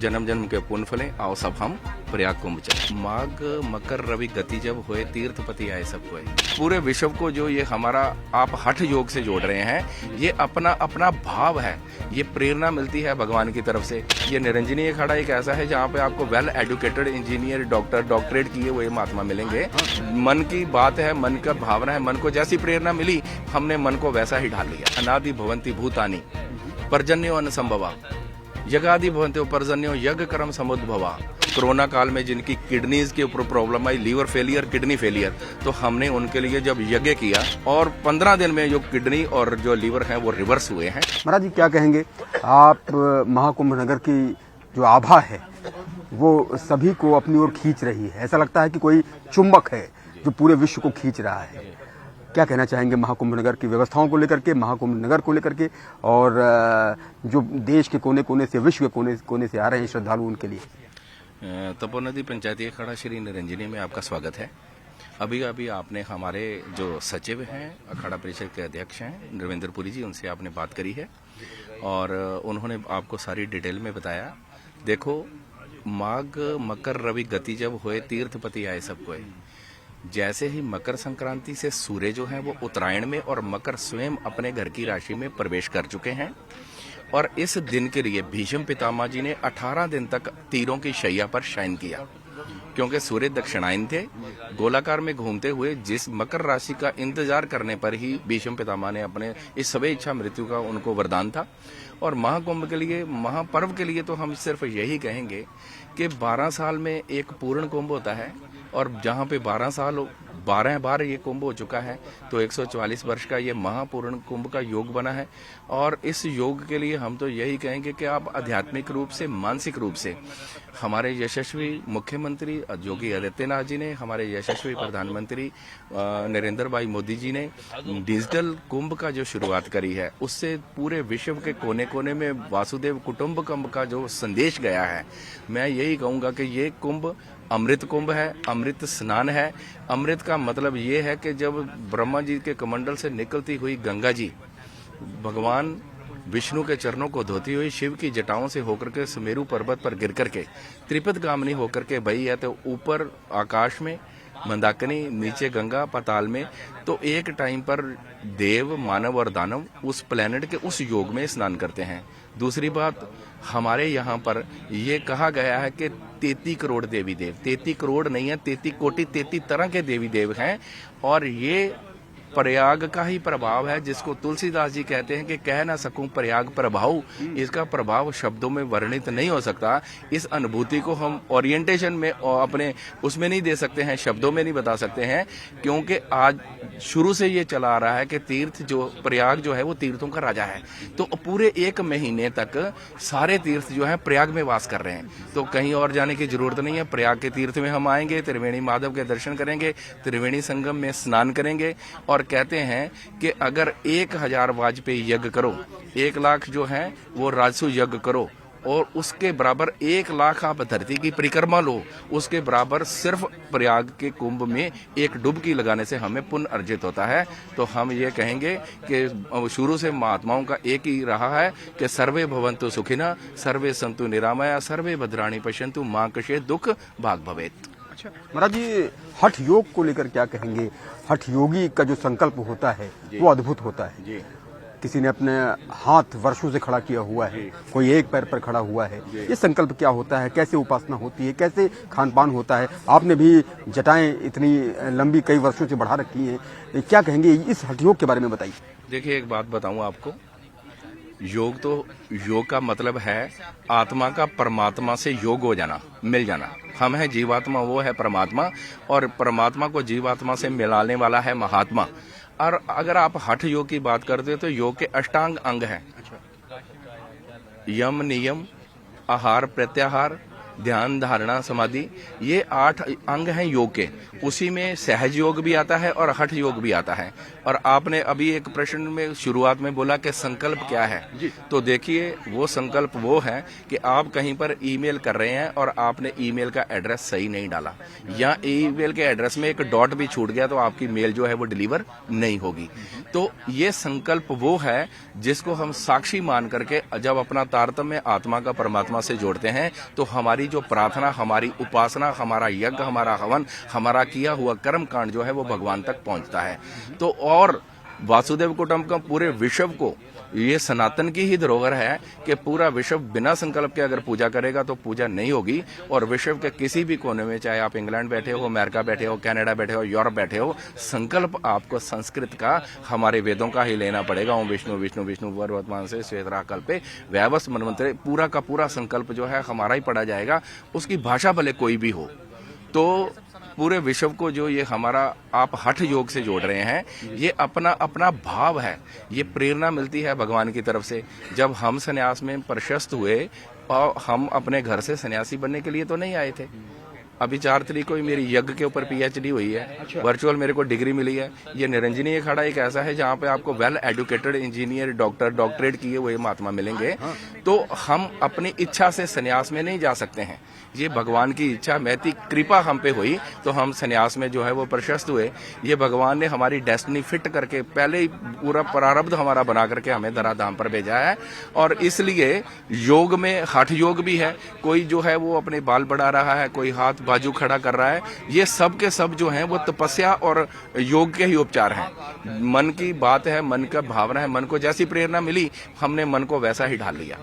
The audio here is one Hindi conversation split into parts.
जन्म जन्म के पुण्य फले आओ सब हम प्रयाग कुंभ चले। माघ मकर रवि गति जब होए तीर्थपति आए सब कोई। पूरे विश्व को जो ये हमारा आप हठ योग से जोड़ रहे हैं, ये अपना अपना भाव है, ये प्रेरणा मिलती है भगवान की तरफ से। ये निरंजनी अखाड़ा एक ऐसा है जहाँ पे आपको well educated engineer doctor doctorate किए हुए महात्मा मिलेंगे। मन की बात है, मन का भावना है, मन को जैसी प्रेरणा मिली हमने मन को वैसा ही ढाल लिया। अनादि भवंती भूतानि पर्जन्यो अनुसंभवा यज्ञादि भवन्तो पर्जन्यो यज्ञ कर्म समुद्भवा। कोरोना काल में जिनकी किडनीज के ऊपर प्रॉब्लम आई, लीवर फेलियर, किडनी फेलियर, तो हमने उनके लिए जब यज्ञ किया और 15 दिन में जो किडनी और जो लीवर है वो रिवर्स हुए हैं। महाराज जी क्या कहेंगे आप, महाकुंभ नगर की जो आभा है वो सभी को अपनी ओर खींच रही है, ऐसा लगता है कि कोई चुंबक है जो पूरे विश्व को खींच रहा है। क्या कहना चाहेंगे महाकुंभ नगर की व्यवस्थाओं को लेकर के, महाकुंभ नगर को लेकर के, और जो देश के कोने कोने से, विश्व के कोने कोने से आ रहे हैं श्रद्धालु उनके लिए? तपोनदी पंचायती अखाड़ा श्री निरंजनी में आपका स्वागत है। अभी अभी आपने हमारे जो सचिव हैं, अखाड़ा परिषद के अध्यक्ष हैं नरेंद्र पुरी जी, उनसे आपने बात करी है और उन्होंने आपको सारी डिटेल में बताया। देखो, माघ मकर रवि गति जब होए तीर्थपति आए सब कोई। जैसे ही मकर संक्रांति से सूर्य जो है वो उत्तरायण में और मकर स्वयं अपने घर की राशि में प्रवेश कर चुके हैं और इस दिन के लिए भीष्म पितामह जी ने 18 दिन तक तीरों की शैया पर शयन किया, क्योंकि सूर्य दक्षिणायन थे, गोलाकार में घूमते हुए जिस मकर राशि का इंतजार करने पर ही भीष्म पितामह ने अपने इस सबे इच्छा मृत्यु का उनको वरदान था। और महाकुंभ के लिए, महापर्व के लिए तो हम सिर्फ यही कहेंगे कि 12 साल में एक पूर्ण कुंभ होता है और जहाँ पे 12 बार ये कुंभ हो चुका है, तो 144 वर्ष का ये महापूर्ण कुंभ का योग बना है। और इस योग के लिए हम तो यही कहेंगे कि आप आध्यात्मिक रूप से, मानसिक रूप से, हमारे यशस्वी मुख्यमंत्री योगी आदित्यनाथ जी ने, हमारे यशस्वी प्रधानमंत्री नरेंद्र भाई मोदी जी ने डिजिटल कुंभ का जो शुरुआत करी है, उससे पूरे विश्व के कोने कोने में वासुदेव कुटुंबकम का जो संदेश गया है, मैं यही कहूँगा कि ये कुंभ अमृत कुंभ है, अमृत स्नान है। अमृत का मतलब ये है कि जब ब्रह्मा जी के कमंडल से निकलती हुई गंगा जी भगवान विष्णु के चरणों को धोती हुई शिव की जटाओं से होकर के सुमेरु पर्वत पर गिर करके त्रिपद गामिनी होकर के बही है, तो ऊपर आकाश में मंदाकिनी, नीचे गंगा, पाताल में, तो एक टाइम पर देव, मानव और दानव उस प्लेनेट के उस योग में स्नान करते हैं। दूसरी बात, हमारे यहाँ पर ये कहा गया है कि 33 करोड़ देवी देव, 33 करोड़ नहीं है, 33 कोटि, 33 तरह के देवी देव हैं और ये प्रयाग का ही प्रभाव है, जिसको तुलसीदास जी कहते हैं कि कह ना सकूं प्रयाग प्रभाव। इसका प्रभाव शब्दों में वर्णित नहीं हो सकता। इस अनुभूति को हम ओरिएंटेशन में और अपने उसमें नहीं दे सकते हैं, शब्दों में नहीं बता सकते हैं, क्योंकि आज शुरू से ये चला आ रहा है कि तीर्थ जो प्रयाग जो है वो तीर्थों का राजा है। तो पूरे 1 महीने तक सारे तीर्थ जो है प्रयाग में वास कर रहे हैं, तो कहीं और जाने की जरूरत नहीं है। प्रयाग के तीर्थ में हम आएंगे, त्रिवेणी माधव के दर्शन करेंगे, त्रिवेणी संगम में स्नान करेंगे और कहते हैं कि अगर 1000 वाजपेयी यज्ञ करो, 1 लाख जो है वो राजसु यज्ञ करो और उसके बराबर 1 लाख आप धरती की परिक्रमा लो, उसके बराबर सिर्फ प्रयाग के कुंभ में एक डुबकी लगाने से हमें पुण्य अर्जित होता है। तो हम ये कहेंगे कि शुरू से महात्माओं का एक ही रहा है कि सर्वे भवन्तु सुखिनः, सर्वे सन्तु निरामया, सर्वे भद्राणि पश्यन्तु मा कश्चित् दुःख भाग् भवेत्। महाराज जी, हठ योग को लेकर क्या कहेंगे? हठ योगी का जो संकल्प होता है वो अद्भुत होता है जी। किसी ने अपने हाथ वर्षों से खड़ा किया हुआ है, कोई एक पैर पर खड़ा हुआ है। ये संकल्प क्या होता है, कैसे उपासना होती है, कैसे खान पान होता है? आपने भी जटाएं इतनी लंबी कई वर्षों से बढ़ा रखी हैं, क्या कहेंगे इस हठ योग के बारे में बताइए। देखिए, एक बात बताऊं आपको, योग का मतलब है आत्मा का परमात्मा से योग हो जाना, मिल जाना। हम है जीवात्मा, वो है परमात्मा, और परमात्मा को जीवात्मा से मिलाने वाला है महात्मा। और अगर आप हठ योग की बात करते हो तो योग के अष्टांग अंग हैं, यम, नियम, आहार, प्रत्याहार, ध्यान, धारणा, समाधि, ये 8 अंग हैं योग के। उसी में सहज योग भी आता है और हठ योग भी आता है। और आपने अभी एक प्रश्न में शुरुआत में बोला कि संकल्प क्या है, तो देखिए वो संकल्प वो है कि आप कहीं पर ईमेल कर रहे हैं और आपने ईमेल का एड्रेस सही नहीं डाला, या ईमेल के एड्रेस में एक डॉट भी छूट गया, तो आपकी मेल जो है वो डिलीवर नहीं होगी। तो ये संकल्प वो है जिसको हम साक्षी मान करके जब अपना तारतम्य आत्मा का परमात्मा से जोड़ते हैं, तो हमारी जो प्रार्थना, हमारी उपासना, हमारा यज्ञ, हमारा हवन, हमारा किया हुआ कर्म कांड जो है वो भगवान तक पहुंचता है। तो और वासुदेव कुटुंबकम पूरे विश्व को, ये सनातन की ही धरोहर है कि पूरा विश्व बिना संकल्प के अगर पूजा करेगा तो पूजा नहीं होगी। और विश्व के किसी भी कोने में, चाहे आप इंग्लैंड बैठे हो, अमेरिका बैठे हो, कनाडा बैठे हो, यूरोप बैठे हो, संकल्प आपको संस्कृत का, हमारे वेदों का ही लेना पड़ेगा। ओम विष्णु विष्णु विष्णु वर्तमान से श्वेतरा कल्पे वैवस मनमंत्रे, पूरा का पूरा संकल्प जो है हमारा ही पढ़ा जाएगा। उसकी भाषा भले कोई भी हो। तो पूरे विश्व को जो ये हमारा आप हठ योग से जोड़ रहे हैं, ये अपना अपना भाव है। ये प्रेरणा मिलती है भगवान की तरफ से। जब हम सन्यास में प्रशस्त हुए, और हम अपने घर से सन्यासी बनने के लिए तो नहीं आए थे। अभी 4 तारीख को ही मेरी यज्ञ के ऊपर पीएचडी हुई है। अच्छा। वर्चुअल मेरे को डिग्री मिली है। ये निरंजनी अखाड़ा एक ऐसा है जहाँ पे आपको well educated engineer, doctor, doctorate किए हुए महात्मा मिलेंगे। तो हम अपनी इच्छा से सन्यास में नहीं जा सकते हैं। ये भगवान की इच्छा, महती कृपा हम पे हुई तो हम सन्यास में जो है वो प्रशस्त हुए। ये भगवान ने हमारी डेस्टिनी फिट करके पहले ही पूरा प्रारब्ध हमारा बना करके हमें धराधाम पर भेजा है। और इसलिए योग में हठ योग भी है। कोई जो है वो अपने बाल बढ़ा रहा है, कोई हाथ बाजू खड़ा कर रहा है। ये सब के सब जो हैं वो तपस्या और योग के ही उपचार हैं। मन की बात है, मन का भावना है। मन को जैसी प्रेरणा मिली, हमने मन को वैसा ही ढाल लिया।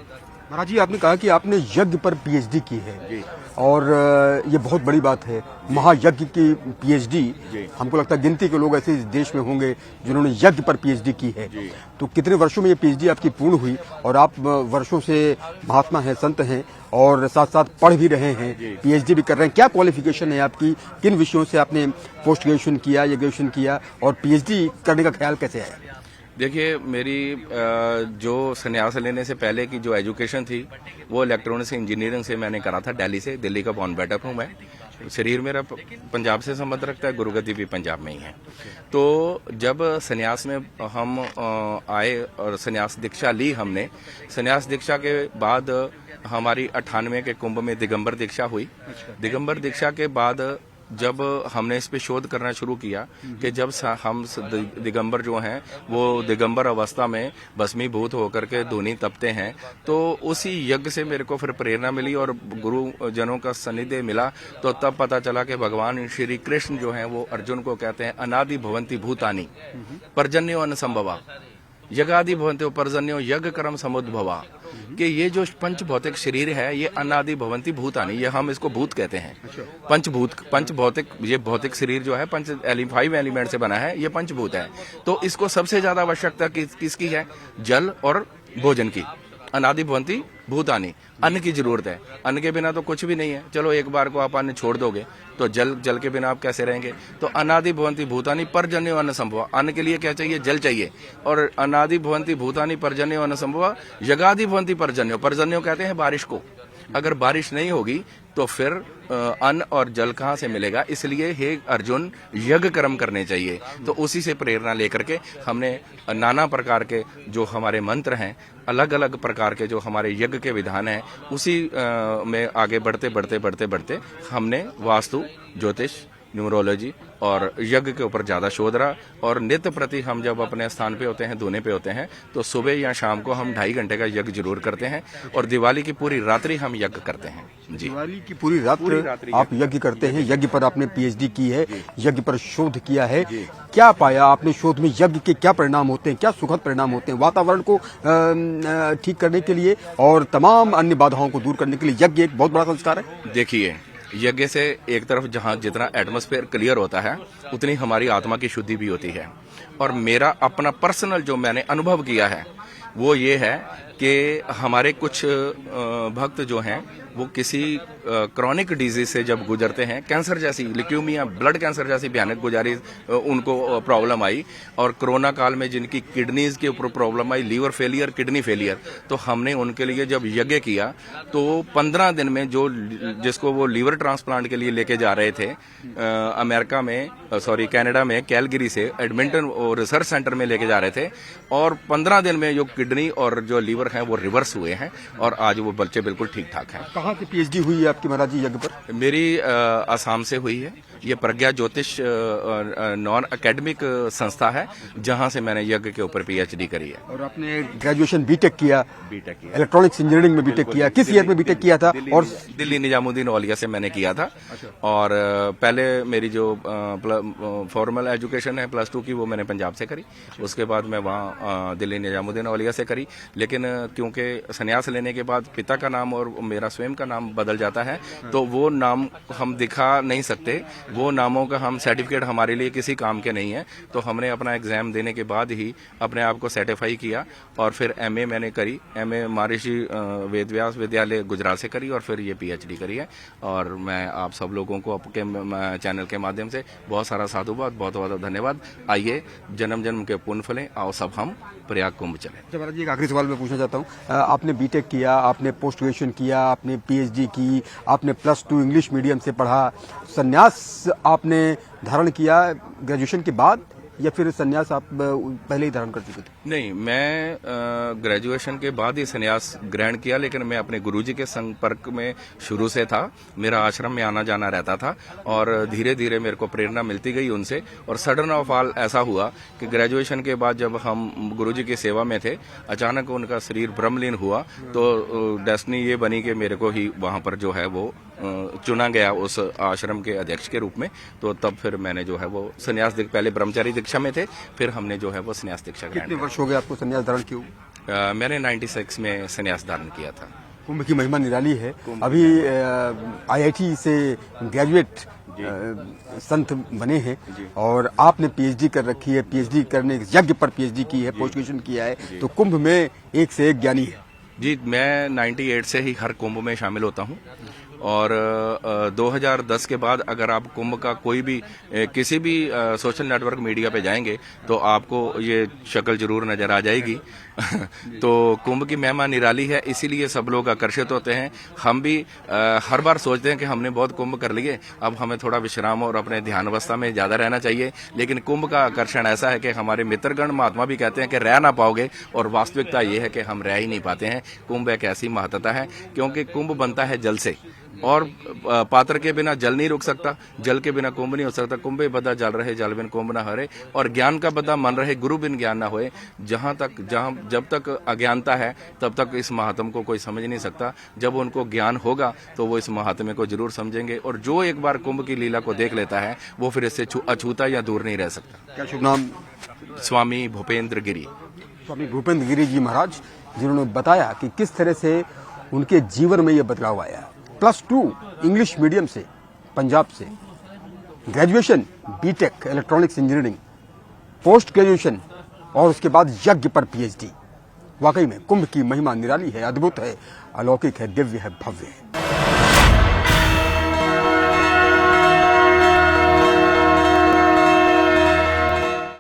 महाराज जी, आपने कहा कि आपने यज्ञ पर पीएचडी की है और ये बहुत बड़ी बात है। महायज्ञ की पीएचडी, हमको लगता है गिनती के लोग ऐसे इस देश में होंगे जिन्होंने यज्ञ पर पीएचडी की है। तो कितने वर्षों में ये पीएचडी आपकी पूर्ण हुई? और आप वर्षों से महात्मा हैं, संत हैं और साथ साथ पढ़ भी रहे हैं, पीएचडी भी कर रहे हैं। क्या क्वालिफिकेशन है आपकी? किन विषयों से आपने पोस्ट ग्रेजुएशन किया या ग्रेजुएशन किया, और पीएचडी करने का ख्याल कैसे आया? देखिए, मेरी जो संन्यास लेने से पहले की जो एजुकेशन थी वो इलेक्ट्रॉनिक्स इंजीनियरिंग से मैंने करा था, दिल्ली से। दिल्ली का बॉर्न बैटअप हूँ मैं। शरीर मेरा पंजाब से संबंध रखता है, गुरुगति भी पंजाब में ही है। तो जब संन्यास में हम आए और संन्यास दीक्षा ली हमने, संन्यास दीक्षा के बाद हमारी 98 के कुंभ में दिगंबर दीक्षा हुई। दिगंबर दीक्षा के बाद जब हमने इस पे शोध करना शुरू किया कि जब हम दिगंबर जो हैं वो दिगंबर अवस्था में भस्मीभूत होकर के धूनी तपते हैं, तो उसी यज्ञ से मेरे को फिर प्रेरणा मिली और गुरुजनों का सानिध्य मिला। तो तब पता चला कि भगवान श्री कृष्ण जो हैं वो अर्जुन को कहते हैं अनादि भवंति भूतानि पर्जन्यो अनुसंभवा यज्ञादि भवंतो पर्जन्यो यज्ञ कर्म समुद्भवा, कि ये जो पंच भौतिक शरीर है ये अनादि भवंती भूतानि, ये हम इसको भूत कहते हैं। पंचभूत, पंच भौतिक, ये भौतिक शरीर जो है 5 एलिमेंट से बना है, ये पंचभूत है। तो इसको सबसे ज्यादा आवश्यकता किसकी है? जल और भोजन की। अनादि भवंती भूतानि, अन्न की जरूरत है। अन्न के बिना तो कुछ भी नहीं है। चलो एक बार को आप अन्न छोड़ दोगे तो जल के बिना आप कैसे रहेंगे? तो अनादि भवंती भूतानि पर्जन्यो अन्न संभवा, अन्न के लिए क्या चाहिए? जल चाहिए। और अनादि भवंती भूतानि पर्जन्यो अन्न संभवा यज्ञादि भवंती पर्जन्यो, पर्जन्यो कहते हैं बारिश को। अगर बारिश नहीं होगी तो फिर अन्न और जल कहाँ से मिलेगा? इसलिए हे अर्जुन, यज्ञ कर्म करने चाहिए। तो उसी से प्रेरणा लेकर के हमने नाना प्रकार के जो हमारे मंत्र हैं, अलग अलग प्रकार के जो हमारे यज्ञ के विधान हैं, उसी में आगे बढ़ते हमने वास्तु, ज्योतिष, न्यूमरोलॉजी और यज्ञ के ऊपर ज्यादा शोध रहा। और नित्य प्रति हम जब अपने स्थान पे होते हैं, धुने पे होते हैं, तो सुबह या शाम को हम 2.5 घंटे का यज्ञ जरूर करते हैं। और दिवाली की पूरी रात्रि हम यज्ञ करते हैं। जी, दिवाली की पूरी रात्रि आप यज्ञ करते हैं। यज्ञ पर आपने पीएचडी की है, यज्ञ पर शोध किया है। क्या पाया आपने शोध में? यज्ञ के क्या परिणाम होते हैं, क्या सुखद परिणाम होते हैं? वातावरण को ठीक करने के लिए और तमाम अन्य बाधाओं को दूर करने के लिए यज्ञ एक बहुत बड़ा संस्कार है। देखिए, यज्ञ से एक तरफ जहाँ जितना एटमॉस्फेयर क्लियर होता है उतनी हमारी आत्मा की शुद्धि भी होती है। और मेरा अपना पर्सनल जो मैंने अनुभव किया है वो ये है कि हमारे कुछ भक्त जो हैं वो किसी क्रॉनिक डिजीज से जब गुजरते हैं, कैंसर जैसी, ल्यूकेमिया, ब्लड कैंसर जैसी भयानक गुजारी उनको प्रॉब्लम आई, और कोरोना काल में जिनकी किडनीज के ऊपर प्रॉब्लम आई, लीवर फेलियर, किडनी फेलियर, तो हमने उनके लिए जब यज्ञ किया तो 15 दिन में जिसको वो लीवर ट्रांसप्लांट के लिए लेके जा रहे थे अमेरिका में, कनाडा में, कैलगरी से एडमिंटन रिसर्च सेंटर में लेके जा रहे थे, और 15 दिन में जो किडनी और जो लीवर हैं वो रिवर्स हुए हैं, और आज वो बच्चे बिल्कुल ठीक ठाक हैं। कहाँ से पीएचडी हुई है आपकी महाराज जी यज्ञ पर? मेरी असम से हुई है। ये प्रज्ञा ज्योतिष नॉन एकेडमिक संस्था है जहां से मैंने यज्ञ के ऊपर पीएचडी करी है। और आपने ग्रेजुएशन बीटेक किया, इलेक्ट्रॉनिक्स इंजीनियरिंग में बीटेक किया, किस ईयर में बीटेक किया था? और दिल्ली निजामुद्दीन औलिया से मैंने किया था। और पहले मेरी जो फॉर्मल एजुकेशन है +2 की, वो मैंने पंजाब से करी। उसके बाद मैं वहाँ दिल्ली निजामुद्दीन औलिया से करी, लेकिन क्योंकि संन्यास लेने के बाद पिता का नाम और मेरा स्वयं का नाम बदल जाता है, तो वो नाम हम दिखा नहीं सकते, वो नामों का हम सर्टिफिकेट हमारे लिए किसी काम के नहीं है। तो हमने अपना एग्जाम देने के बाद ही अपने आप को सर्टिफाई किया, और फिर एमए मैंने करी। एमए महर्षि वेदव्यास विद्यालय गुजरात से करी, और फिर ये पीएचडी करी है। और मैं आप सब लोगों को आपके चैनल के माध्यम से बहुत सारा साधुवाद, बहुत बहुत धन्यवाद। आइए, जन्म जन्म के पुण्य फलें, आओ सब हम प्रयाग कुंभ चले। महाराज जी, एक आखिरी सवाल मैं पूछना चाहता हूँ। आपने बीटेक किया, आपने पोस्ट ग्रेजुएशन किया, आपने पीएचडी की, आपने +2 इंग्लिश मीडियम से पढ़ा, संन्यास आपने धारण किया ग्रेजुएशन के बाद, या फिर संन्यास आप पहले ही धारण कर चुके थे? नहीं, मैं ग्रेजुएशन के बाद ही संन्यास ग्रहण किया, लेकिन मैं अपने गुरुजी के संपर्क में शुरू से था। मेरा आश्रम में आना जाना रहता था, और धीरे धीरे मेरे को प्रेरणा मिलती गई उनसे। और सडन ऑफ ऑल ऐसा हुआ कि ग्रेजुएशन के बाद जब हम गुरुजी की सेवा में थे, अचानक उनका शरीर ब्रह्मलीन हुआ, तो डेस्टिनी ये बनी कि मेरे को ही वहां पर जो है वो चुना गया उस आश्रम के अध्यक्ष के रूप में। तो तब फिर मैंने जो है वो संन्यास, पहले ब्रह्मचारी दीक्षा में थे, फिर हमने जो है वो संन्यास दीक्षा ग्रहण। कितने वर्ष हो गए आपको संन्यास धारण किए? मैंने 96 में संन्यास धारण किया था। कुंभ की महिमा निराली है। अभी आईआईटी से ग्रेजुएट संत बने हैं, और आपने पीएचडी कर रखी है, पीएचडी करने यज्ञ पर पीएचडी की है, पोस्ट ग्रेजुएशन किया है, तो कुंभ में एक से एक ज्ञानी है। जी, मैं 98 से ही हर कुंभ में शामिल होता हूँ, और 2010 के बाद अगर आप कुंभ का कोई भी किसी भी सोशल नेटवर्क मीडिया पे जाएंगे तो आपको ये शक्ल जरूर नजर आ जाएगी। तो कुंभ की महिमा निराली है, इसीलिए सब लोग आकर्षित होते हैं। हम भी हर बार सोचते हैं कि हमने बहुत कुंभ कर लिए, अब हमें थोड़ा विश्राम और अपने ध्यान अवस्था में ज्यादा रहना चाहिए। लेकिन कुंभ का आकर्षण ऐसा है कि हमारे मित्रगण महात्मा भी कहते हैं कि रह ना पाओगे, और वास्तविकता ये है कि हम रह ही नहीं पाते हैं। कुंभ एक ऐसी महत्ता है, क्योंकि कुंभ बनता है जल से, और पात्र के बिना जल नहीं रुक सकता, जल के बिना कुंभ नहीं हो सकता। कुंभे बदा जल रहे, जल बिन कुंभ न हरे, और ज्ञान का बदा मन रहे, गुरु बिन ज्ञान न होए। जब तक अज्ञानता है तब तक इस महात्म को कोई समझ नहीं सकता। जब उनको ज्ञान होगा तो वो इस महात्म्य को जरूर समझेंगे, और जो एक बार कुंभ की लीला को देख लेता है वो फिर इससे अछूता या दूर नहीं रह सकता। क्या शुभ नाम? स्वामी भूपेंद्र गिरी। स्वामी भूपेंद्र गिरी जी महाराज, जिन्होंने बताया कि किस तरह से उनके जीवन में ये बदलाव आया। +2 इंग्लिश मीडियम से पंजाब से, graduation BTech electronics engineering, post graduation, और उसके बाद यज्ञ पर पीएचडी। वाकई में कुंभ की महिमा निराली है, अद्भुत है, अलौकिक है, दिव्य है, भव्य है।